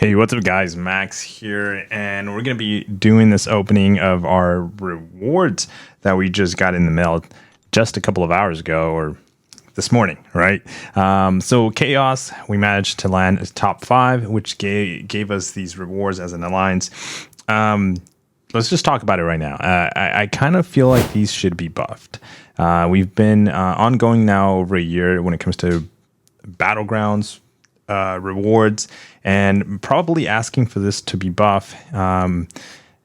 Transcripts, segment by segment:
Hey, what's up, guys? Max here, and we're going to be doing this opening of our rewards that we just got in the mail just a couple of hours ago, or this morning, right? So Chaos, we managed to land as top 5, which gave us these rewards as an alliance. Let's just talk about it right now. I kind of feel like these should be buffed. We've been ongoing now over a year when it comes to Battlegrounds rewards, and probably asking for this to be buff,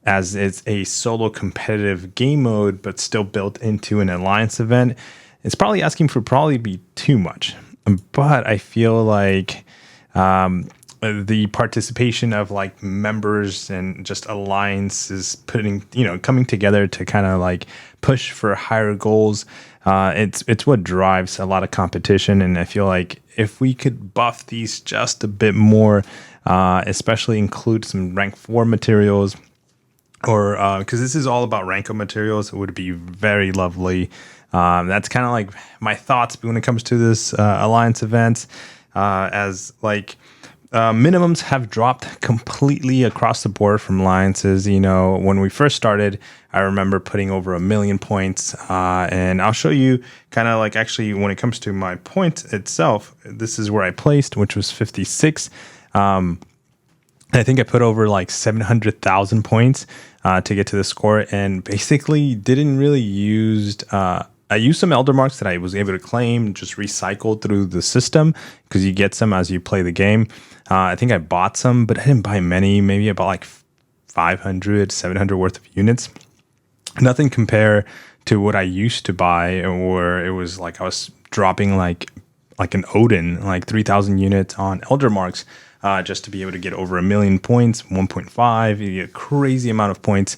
as it's a solo competitive game mode but still built into an alliance event. It's probably asking for be too much, but I feel like the participation of like members and just alliances coming together to kind of like push for higher goals. It's what drives a lot of competition, and I feel like if we could buff these just a bit more, especially include some rank 4 materials, or because this is all about rank up materials, it would be very lovely. That's kind of like my thoughts when it comes to this alliance events, as like minimums have dropped completely across the board from alliances. When we first started, I remember putting over 1 million points, and I'll show you kind of like actually when it comes to my point itself, this is where I placed, which was 56. I think I put over like 700,000 points to get to the score, and basically didn't really use. I used some Elder Marks that I was able to claim, just recycled through the system, because you get some as you play the game. I think I bought some, but I didn't buy many. Maybe I bought like 500, 700 worth of units. Nothing compare to what I used to buy, where it was like I was dropping like an Odin, like 3,000 units on Elder Marks, just to be able to get over 1 million points, 1.5. You get a crazy amount of points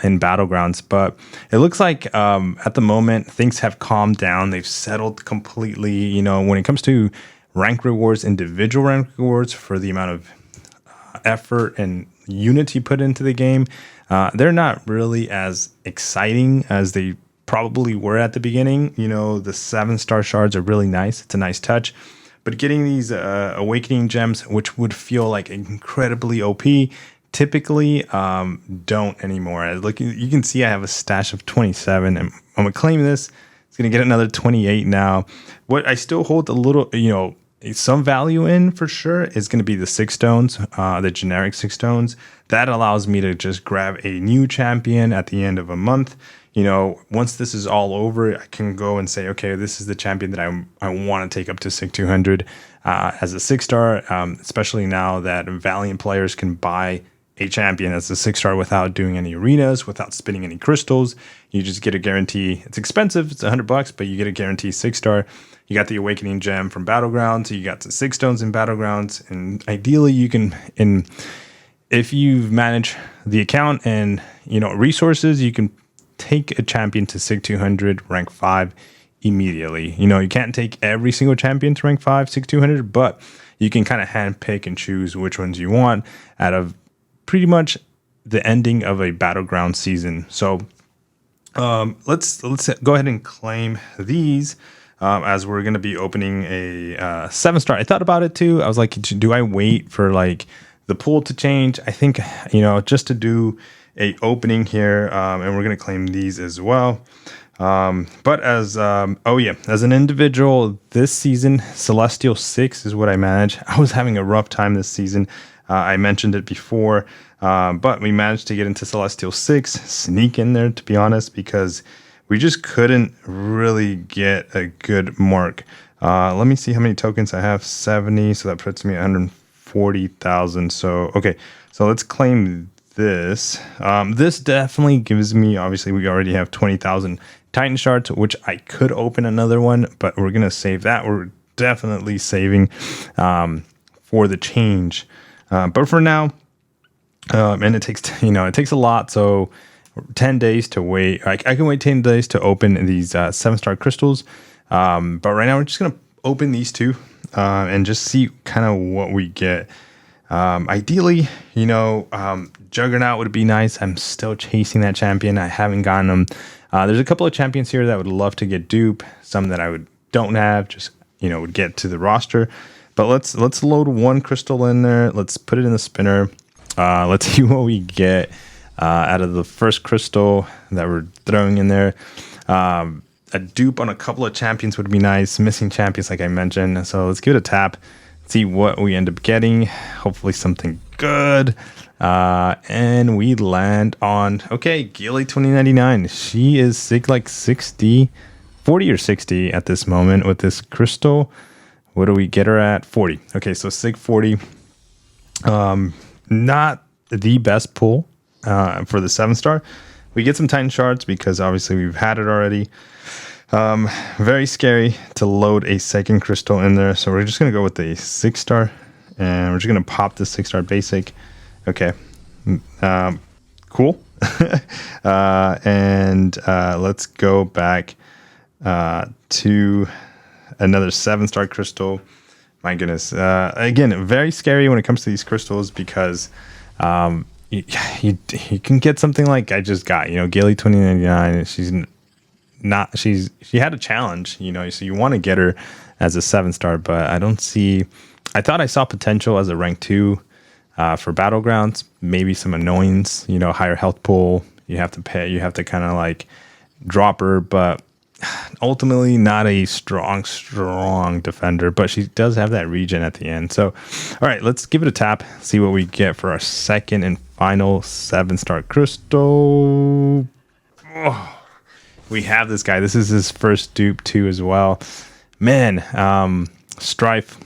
in Battlegrounds. But it looks like at the moment things have calmed down. They've settled completely. When it comes to rank rewards, individual rank rewards for the amount of effort and units you put into the game, they're not really as exciting as they probably were at the beginning. The 7-star shards are really nice. It's a nice touch. But getting these awakening gems, which would feel like incredibly OP, typically don't anymore. Look, you can see I have a stash of 27, and I'm gonna claim this. It's gonna get another 28 now. What I still hold a little, some value in for sure is going to be the 6 stones, the generic 6 stones. That allows me to just grab a new champion at the end of a month. Once this is all over, I can go and say, okay, this is the champion that I want to take up to SIG 200 as a 6-star, especially now that Valiant players can buy a champion as a 6-star without doing any arenas, without spinning any crystals. You just get a guarantee. It's expensive. It's $100, but you get a guarantee 6-star. You got the Awakening Gem from Battlegrounds. You got the 6 stones in Battlegrounds. And ideally, you can, if you've managed the account and, resources, you can take a champion to SIG 200 rank 5 immediately. You can't take every single champion to rank 5 SIG 200, but you can kind of hand pick and choose which ones you want out of pretty much the ending of a Battleground season. So let's go ahead and claim these. As we're going to be opening a 7-star. I thought about it too. I was like, do I wait for like the pool to change? I think, just to do a opening here, and we're going to claim these as well. But as an individual this season, Celestial 6 is what I manage. I was having a rough time this season. I mentioned it before, but we managed to get into Celestial 6, sneak in there, to be honest, because we just couldn't really get a good mark. Let me see how many tokens I have. 70, so that puts me at 140,000. So, okay, so let's claim this. This definitely gives me, obviously, we already have 20,000 Titan shards, which I could open another one, but we're going to save that. We're definitely saving for the change. But for now, and it takes, it takes a lot, so 10 days to wait. I can wait 10 days to open these 7-star crystals. But right now we're just going to open these 2 and just see kind of what we get. Ideally, Juggernaut would be nice. I'm still chasing that champion. I haven't gotten them. There's a couple of champions here that would love to get dupe. Some that don't have, just, would get to the roster. But let's load one crystal in there. Let's put it in the spinner. Let's see what we get out of the first crystal that we're throwing in there. A dupe on a couple of champions would be nice. Missing champions, like I mentioned. So let's give it a tap. See what we end up getting. Hopefully something good. And we land on, okay, Gilly 2099. She is like 60, 40 or 60 at this moment with this crystal. What do we get her at? 40. Okay, so Sig 40. Not the best pull for the 7-star. We get some Titan shards because obviously we've had it already. Very scary to load a second crystal in there. So we're just going to go with the 6-star. And we're just going to pop the 6-star basic. Okay. Cool. And let's go back to another 7-star crystal. My goodness. Again, very scary when it comes to these crystals because you can get something like I just got, Gailey 2099. She had a challenge, so you want to get her as a 7-star, but I thought I saw potential as a rank 2 for Battlegrounds, maybe some annoyance, higher health pool. You have to kind of like drop her, but ultimately not a strong defender, but she does have that regen at the end. So, all right, let's give it a tap, see what we get for our second and final 7-star crystal. Oh, we have this guy. This is his first dupe too as well. Man, Strife,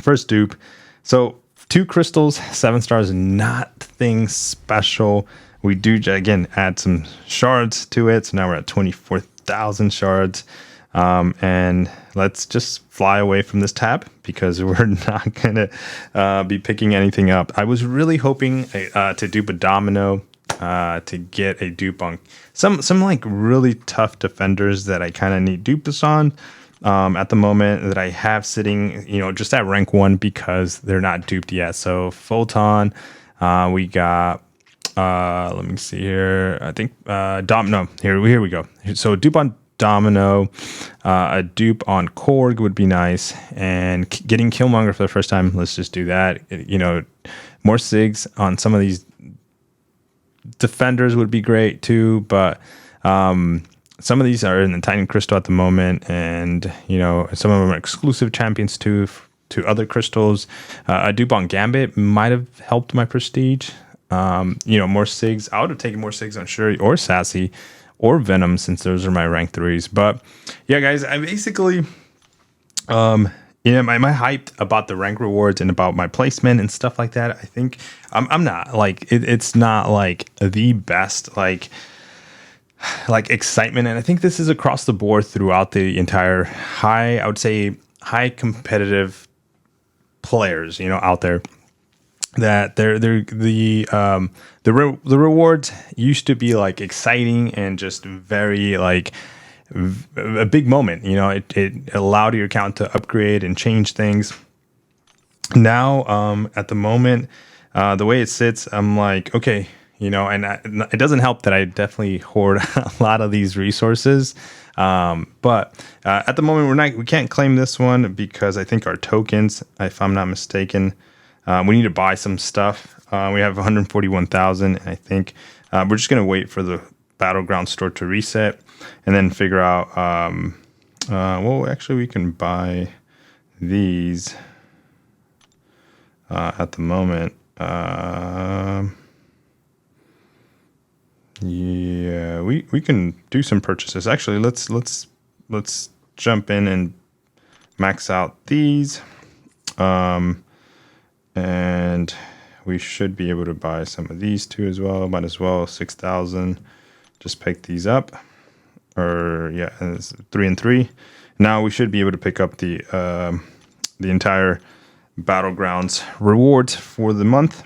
first dupe. So 2 crystals, 7 stars, nothing special. We do, again, add some shards to it. So now we're at 24,000 shards. And let's just fly away from this tab because we're not going to be picking anything up. I was really hoping to dupe a domino, to get a dupe on some like really tough defenders that I kind of need dupes on at the moment that I have sitting, just at rank 1 because they're not duped yet. So Photon, we got, let me see here. I think Domino. Here we go. So dupe on Domino, a dupe on Korg would be nice, and getting Killmonger for the first time. Let's just do that. More Sigs on some of these defenders would be great too, but some of these are in the Titan Crystal at the moment, and some of them are exclusive champions to other crystals. A dupe on Gambit might have helped my prestige. More Sigs. I would have taken more Sigs on Shuri or Sassy or Venom since those are my rank 3s. But yeah, guys, I basically am I hyped about the rank rewards and about my placement and stuff like that? I think I'm not like it's not like the best like excitement, and I think this is across the board throughout the entire high competitive players out there, that the rewards used to be like exciting and just very like a big moment. It allowed your account to upgrade and change things. Now at the moment, the way it sits, I'm like, okay, and it doesn't help that I definitely hoard a lot of these resources. But at the moment, we can't claim this one because I think our tokens, if I'm not mistaken, we need to buy some stuff. We have 141,000, and I think we're just going to wait for the Battleground store to reset and then figure out, actually we can buy these at the moment. Yeah, we can do some purchases. Actually, let's jump in and max out these. And we should be able to buy some of these too as well. Might as well 6,000. Just pick these up. Or yeah, it's 3 and 3. Now we should be able to pick up the entire Battlegrounds rewards for the month.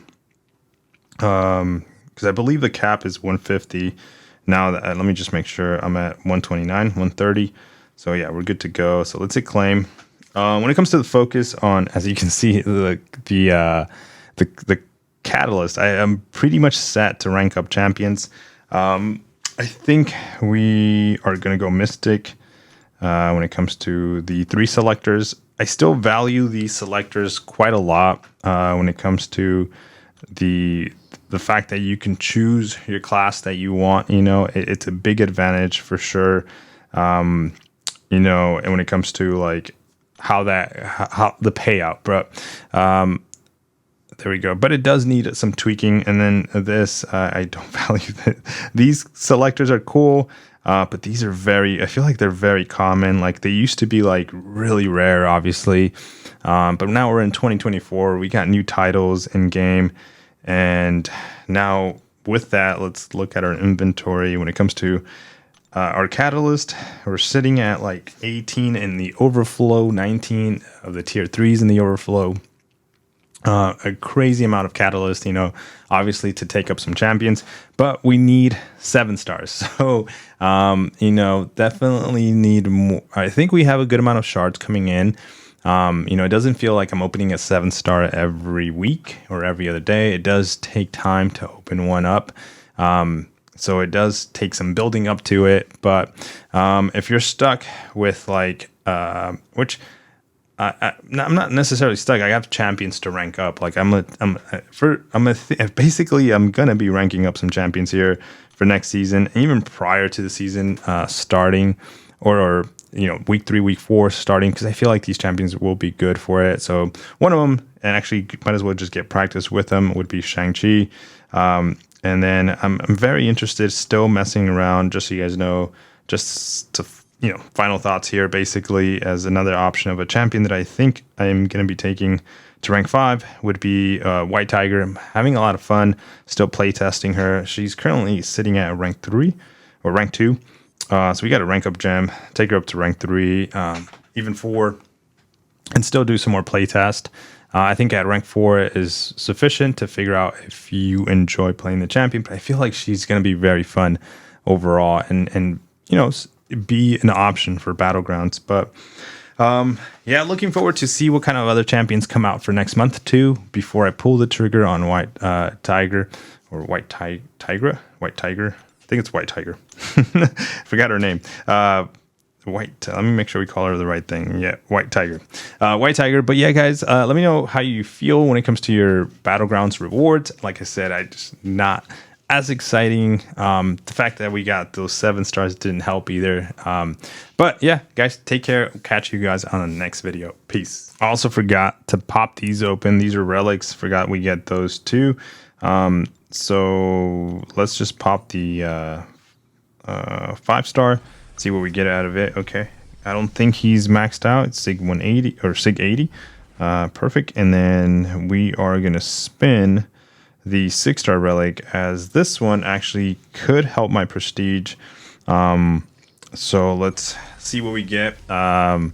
Because I believe the cap is 150. Now let me just make sure I'm at 129, 130. So yeah, we're good to go. So let's hit claim. When it comes to the focus on, as you can see, the catalyst, I am pretty much set to rank up champions. I think we are going to go Mystic when it comes to the 3 selectors. I still value these selectors quite a lot when it comes to the fact that you can choose your class that you want. It's a big advantage for sure. And when it comes to like how the payout, but there we go. But it does need some tweaking. And then this, I don't value that. These selectors are cool, but these are I feel like they're very common. Like they used to be like really rare, obviously. But now we're in 2024. We got new titles in game. And now with that, let's look at our inventory. When it comes to our catalyst, we're sitting at like 18 in the overflow, 19 of the tier 3s in the overflow. A crazy amount of catalyst, obviously to take up some champions, but we need 7 stars. So, definitely need more. I think we have a good amount of shards coming in. It doesn't feel like I'm opening a 7-star every week or every other day. It does take time to open one up. So it does take some building up to it. But if you're stuck with like, which I'm not necessarily stuck. I have champions to rank up. Like basically I'm gonna be ranking up some champions here for next season, and even prior to the season starting, or week 3, week 4 starting, because I feel like these champions will be good for it. So one of them, and actually might as well just get practice with them, would be Shang-Chi. And then I'm very interested, still messing around, just so you guys know, just to final thoughts here, basically, as another option of a champion that I think I'm going to be taking to rank 5 would be White Tiger. I'm having a lot of fun still playtesting her. She's currently sitting at rank 3 or rank 2. So we got a rank up gem, take her up to rank 3, even 4, and still do some more playtest. I think at rank 4 is sufficient to figure out if you enjoy playing the champion, but I feel like she's going to be very fun overall and be an option for Battlegrounds. But looking forward to see what kind of other champions come out for next month too, before I pull the trigger on White Tiger or White Tiger. I think it's White Tiger. Forgot her name. Let me make sure we call her the right thing. Yeah, White Tiger. White Tiger. But yeah, guys, let me know how you feel when it comes to your Battlegrounds rewards. Like I said, I just not as exciting. The fact that we got those 7 stars didn't help either. But yeah, guys, take care. Catch you guys on the next video. Peace. I also forgot to pop these open. These are relics. Forgot we get those too. So let's just pop the 5-star. See what we get out of it. Okay, I don't think he's maxed out. It's Sig 180 or Sig 80. Perfect. And then we are gonna spin the 6-star relic, as this one actually could help my prestige. So let's see what we get. And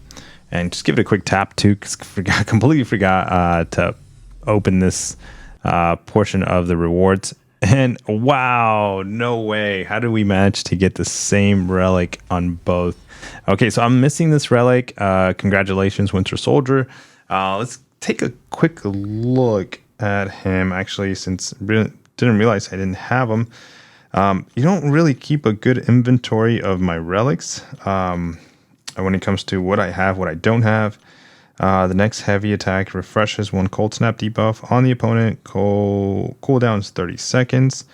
just give it a quick tap too, because completely forgot to open this portion of the rewards. And wow, no way. How did we manage to get the same relic on both? Okay, so I'm missing this relic. Congratulations, Winter Soldier. Let's take a quick look at him, actually, since I didn't realize I didn't have him. You don't really keep a good inventory of my relics when it comes to what I have, what I don't have. The next heavy attack refreshes 1 cold snap debuff on the opponent. Cooldown is 30 seconds.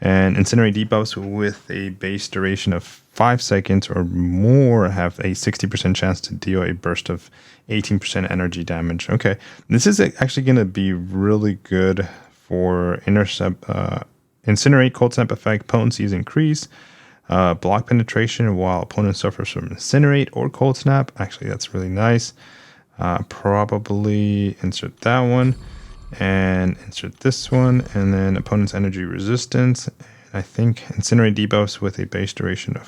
And incinerate debuffs with a base duration of 5 seconds or more have a 60% chance to deal a burst of 18% energy damage. Okay, this is actually going to be really good for incinerate. Cold snap effect potency is increased. Block penetration while opponent suffers from incinerate or cold snap. Actually, that's really nice. Probably insert that one and insert this one, and then opponent's energy resistance. I think incinerate debuffs with a base duration of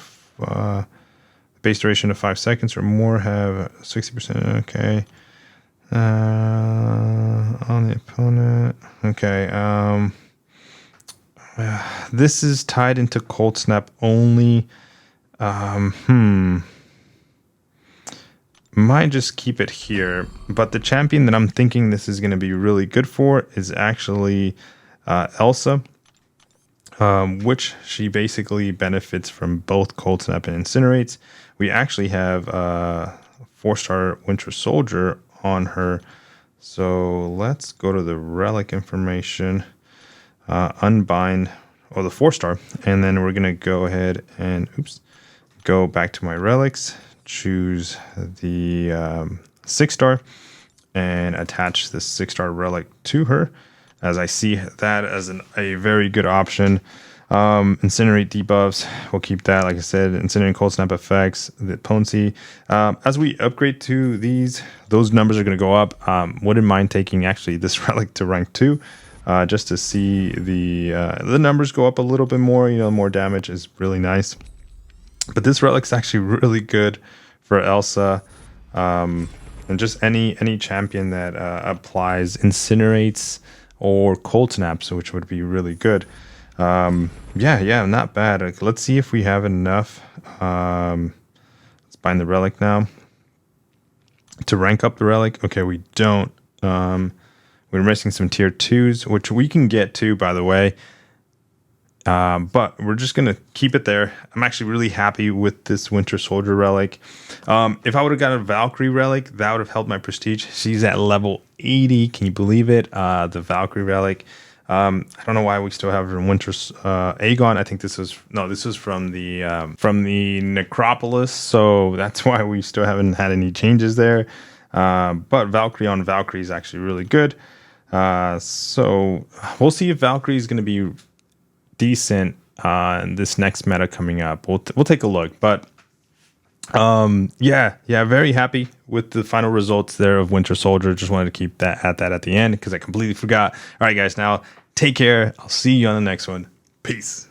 5 seconds or more have 60%. Okay, on the opponent. Okay, this is tied into cold snap only. Might just keep it here, but the champion that I'm thinking this is going to be really good for is actually Elsa, which she basically benefits from both cold snap and incinerates. We actually have 4-star Winter Soldier on her. So let's go to the relic information, unbind, or the 4-star, and then we're going to go ahead and, go back to my relics, choose the 6-star, and attach the 6-star relic to her, as I see that as a very good option. Incinerate debuffs, we'll keep that. Like I said, incinerate cold snap effects, the potency. As we upgrade to these, those numbers are going to go up. Wouldn't mind taking actually this relic to rank 2, just to see the numbers go up a little bit more. You know, more damage is really nice. But this relic's actually really good for Elsa, and just any champion that applies incinerates or cold snaps, which would be really good. Yeah, not bad. Like, let's see if we have enough. Let's bind the relic now to rank up the relic. Okay, we don't. We're missing some tier 2s, which we can get to, by the way. But we're just gonna keep it there. I'm actually really happy with this Winter Soldier relic. If I would have got a Valkyrie relic, that would have helped my prestige. She's at level 80. Can you believe it? The Valkyrie relic. I don't know why we still have her in Winter Aegon. I think this was from the Necropolis, so that's why we still haven't had any changes there. But Valkyrie on Valkyrie is actually really good. So we'll see if Valkyrie is going to be decent in this next meta coming up. We'll take a look, but yeah, very happy with the final results there of Winter Soldier. Just wanted to keep that at the end because I completely forgot. All right, guys, now take care. I'll see you on the next one. Peace.